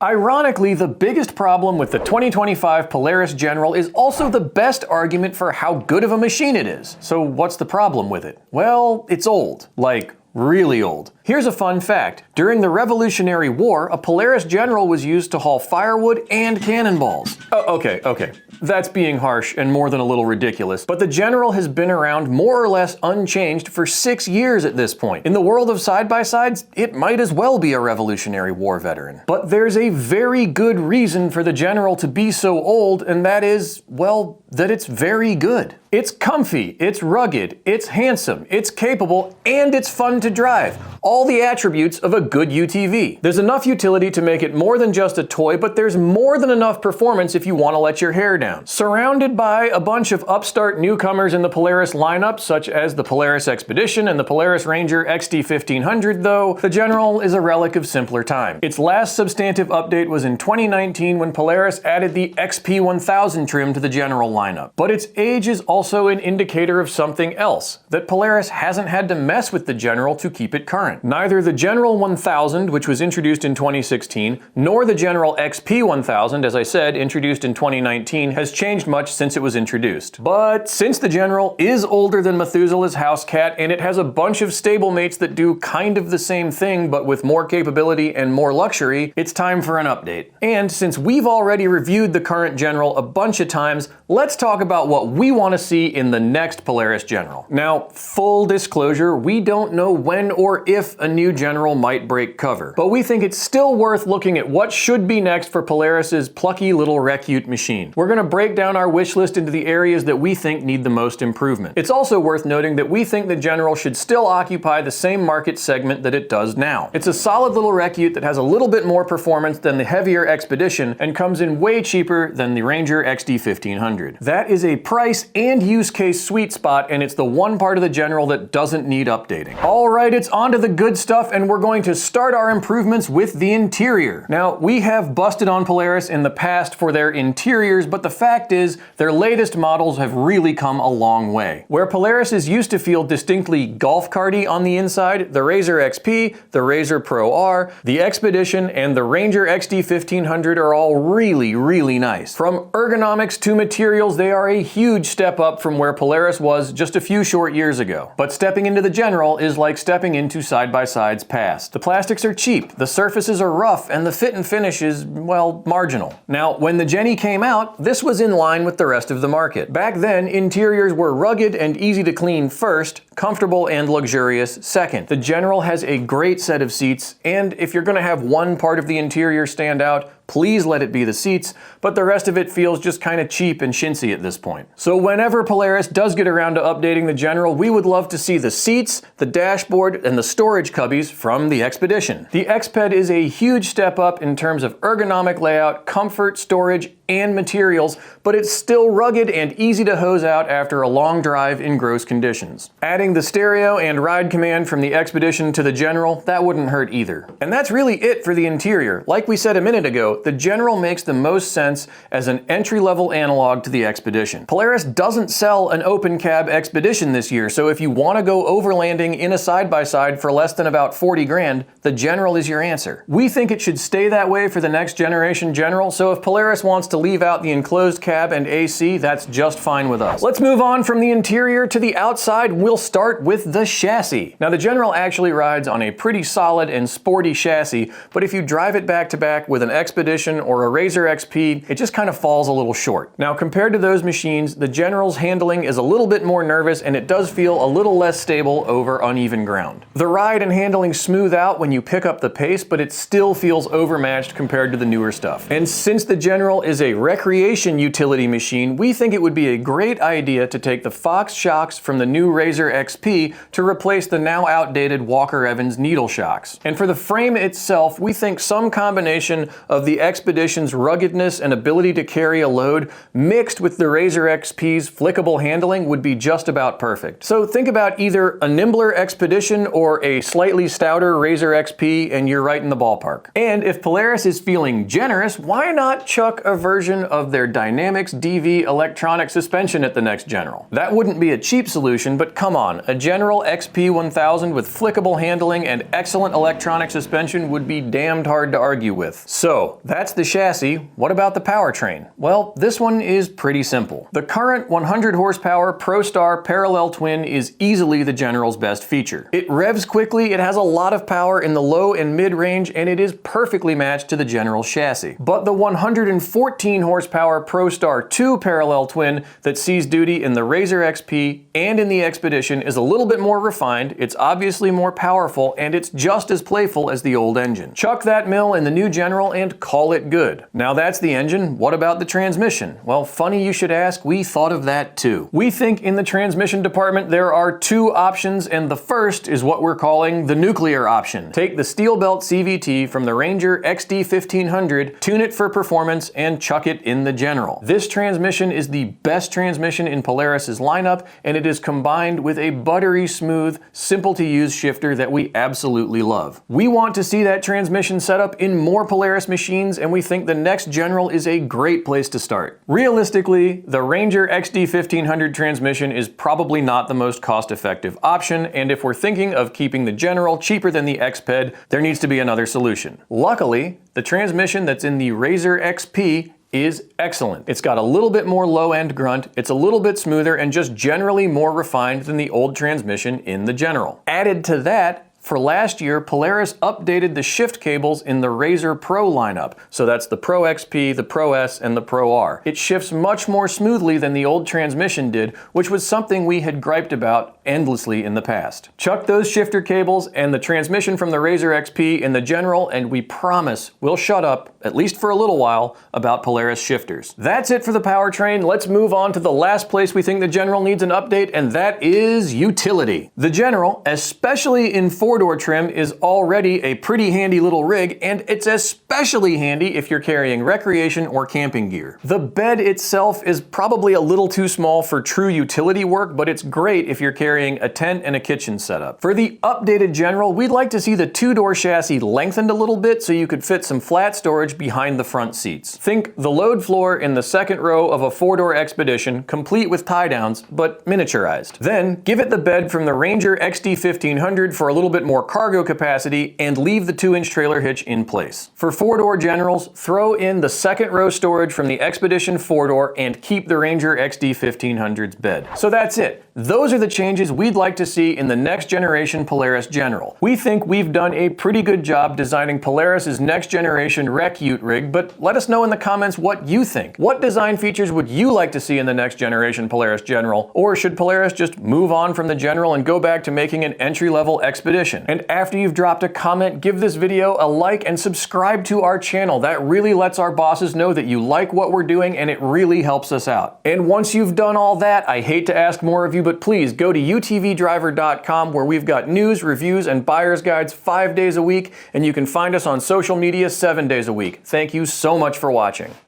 Ironically, the biggest problem with the 2025 Polaris General is also the best argument for how good of a machine it is. So what's the problem with it? Well, it's old. Like, really old. Here's a fun fact. During the Revolutionary War, a Polaris General was used to haul firewood and cannonballs. Oh, okay. That's being harsh and more than a little ridiculous, but the General has been around more or less unchanged for 6 years at this point. In the world of side-by-sides, it might as well be a Revolutionary War veteran. But there's a very good reason for the General to be so old, and that is, well, that it's very good. It's comfy, it's rugged, it's handsome, it's capable, and it's fun to drive. All the attributes of a good UTV. There's enough utility to make it more than just a toy, but there's more than enough performance if you want to let your hair down. Surrounded by a bunch of upstart newcomers in the Polaris lineup, such as the Polaris Expedition and the Polaris Ranger XD1500 though, the General is a relic of simpler time. Its last substantive update was in 2019 when Polaris added the XP1000 trim to the General lineup. But its age is also an indicator of something else, that Polaris hasn't had to mess with the General to keep it current. Neither the General 1000, which was introduced in 2016, nor the General XP1000, as I said, introduced in 2019, has changed much since it was introduced. But since the General is older than Methuselah's house cat, and it has a bunch of stablemates that do kind of the same thing but with more capability and more luxury, it's time for an update. And since we've already reviewed the current General a bunch of times, let's talk about what we want to see in the next Polaris General. Now, full disclosure, we don't know when or if a new General might break cover, but we think it's still worth looking at what should be next for Polaris's plucky little recute machine. We're going to break down our wish list into the areas that we think need the most improvement. It's also worth noting that we think the General should still occupy the same market segment that it does now. It's a solid little recute that has a little bit more performance than the heavier Expedition and comes in way cheaper than the Ranger XD1500. That is a price and use case sweet spot, and it's the one part of the General that doesn't need updating. Alright, it's on to the good stuff, and we're going to start our improvements with the interior. Now, we have busted on Polaris in the past for their interiors, but the fact is, their latest models have really come a long way. Where Polaris used to feel distinctly golf carty on the inside, the Razor XP, the Razor Pro R, the Expedition, and the Ranger XD1500 are all really nice. From ergonomics to materials, they are a huge step up from where Polaris was just a few short years ago. But stepping into the General is like stepping into side-by-sides past. The plastics are cheap, the surfaces are rough, and the fit and finish is, well, marginal. Now, when the Jenny came out, this was in line with the rest of the market. Back then, interiors were rugged and easy to clean first, comfortable and luxurious second. The General has a great set of seats, and if you're going to have one part of the interior stand out, please let it be the seats, but the rest of it feels just kind of cheap and chintzy at this point. So whenever Polaris does get around to updating the General, we would love to see the seats, the dashboard, and the storage cubbies from the Expedition. The Exped is a huge step up in terms of ergonomic layout, comfort, storage, and materials, but it's still rugged and easy to hose out after a long drive in gross conditions. Adding the stereo and ride command from the Expedition to the General, that wouldn't hurt either. And that's really it for the interior. Like we said a minute ago, the General makes the most sense as an entry-level analog to the Expedition. Polaris doesn't sell an open cab Expedition this year, so if you want to go overlanding in a side-by-side for less than about 40 grand, the General is your answer. We think it should stay that way for the next generation General, so if Polaris wants to leave out the enclosed cab and AC, that's just fine with us. Let's move on from the interior to the outside. We'll start with the chassis. Now, the General actually rides on a pretty solid and sporty chassis, but if you drive it back to back with an Expedition or a Razor XP, it just kind of falls a little short. Now, compared to those machines, the General's handling is a little bit more nervous, and it does feel a little less stable over uneven ground. The ride and handling smooth out when you pick up the pace, but it still feels overmatched compared to the newer stuff. And since the General is a recreation utility machine, we think it would be a great idea to take the Fox shocks from the new Razor XP to replace the now outdated Walker Evans needle shocks. And for the frame itself, we think some combination of the Expedition's ruggedness and ability to carry a load mixed with the Razor XP's flickable handling would be just about perfect. So think about either a nimbler Expedition or a slightly stouter Razor XP and you're right in the ballpark. And if Polaris is feeling generous, why not chuck a version version of their Dynamics DV electronic suspension at the next General. That wouldn't be a cheap solution, but come on, a General XP 1000 with flickable handling and excellent electronic suspension would be damned hard to argue with. So, that's the chassis. What about the powertrain? Well, this one is pretty simple. The current 100 horsepower ProStar parallel twin is easily the General's best feature. It revs quickly, it has a lot of power in the low and mid range, and it is perfectly matched to the General chassis. But the 114 horsepower ProStar 2 parallel twin that sees duty in the Razor XP and in the Expedition is a little bit more refined, it's obviously more powerful, and it's just as playful as the old engine. Chuck that mill in the new General and call it good. Now that's the engine, what about the transmission? Well, funny you should ask, we thought of that too. We think in the transmission department there are two options, and the first is what we're calling the nuclear option. Take the steel belt CVT from the Ranger XD 1500, tune it for performance, and chuck it in the General. This transmission is the best transmission in Polaris's lineup, and it is combined with a buttery smooth, simple to use shifter that we absolutely love. We want to see that transmission set up in more Polaris machines, and we think the next General is a great place to start. Realistically, the Ranger XD 1500 transmission is probably not the most cost-effective option, and if we're thinking of keeping the General cheaper than the X-Ped, there needs to be another solution. Luckily, the transmission that's in the Razor XP is excellent. It's got a little bit more low-end grunt, it's a little bit smoother, and just generally more refined than the old transmission in the General. Added to that, for last year, Polaris updated the shift cables in the Razor Pro lineup. So that's the Pro XP, the Pro S, and the Pro R. It shifts much more smoothly than the old transmission did, which was something we had griped about endlessly in the past. Chuck those shifter cables and the transmission from the Razor XP in the General, and we promise we'll shut up, at least for a little while, about Polaris shifters. That's it for the powertrain. Let's move on to the last place we think the General needs an update, and that is utility. The General, especially in four-door trim, is already a pretty handy little rig, and it's especially handy if you're carrying recreation or camping gear. The bed itself is probably a little too small for true utility work, but it's great if you're carrying a tent and a kitchen setup. For the updated General, we'd like to see the two-door chassis lengthened a little bit so you could fit some flat storage behind the front seats. Think the load floor in the second row of a four-door Expedition, complete with tie-downs, but miniaturized. Then, give it the bed from the Ranger XD 1500 for a little bit more cargo capacity, and leave the 2-inch trailer hitch in place. For four-door Generals, throw in the second row storage from the Expedition 4-door and keep the Ranger XD 1500's bed. So that's it. Those are the changes we'd like to see in the next generation Polaris General. We think we've done a pretty good job designing Polaris's next generation rec ute rig, but let us know in the comments what you think. What design features would you like to see in the next generation Polaris General? Or should Polaris just move on from the General and go back to making an entry-level Expedition? And after you've dropped a comment, give this video a like and subscribe to our channel. That really lets our bosses know that you like what we're doing, and it really helps us out. And once you've done all that, I hate to ask more of you, but please go to utvdriver.com, where we've got news, reviews, and buyer's guides 5 days a week, and you can find us on social media 7 days a week. Thank you so much for watching.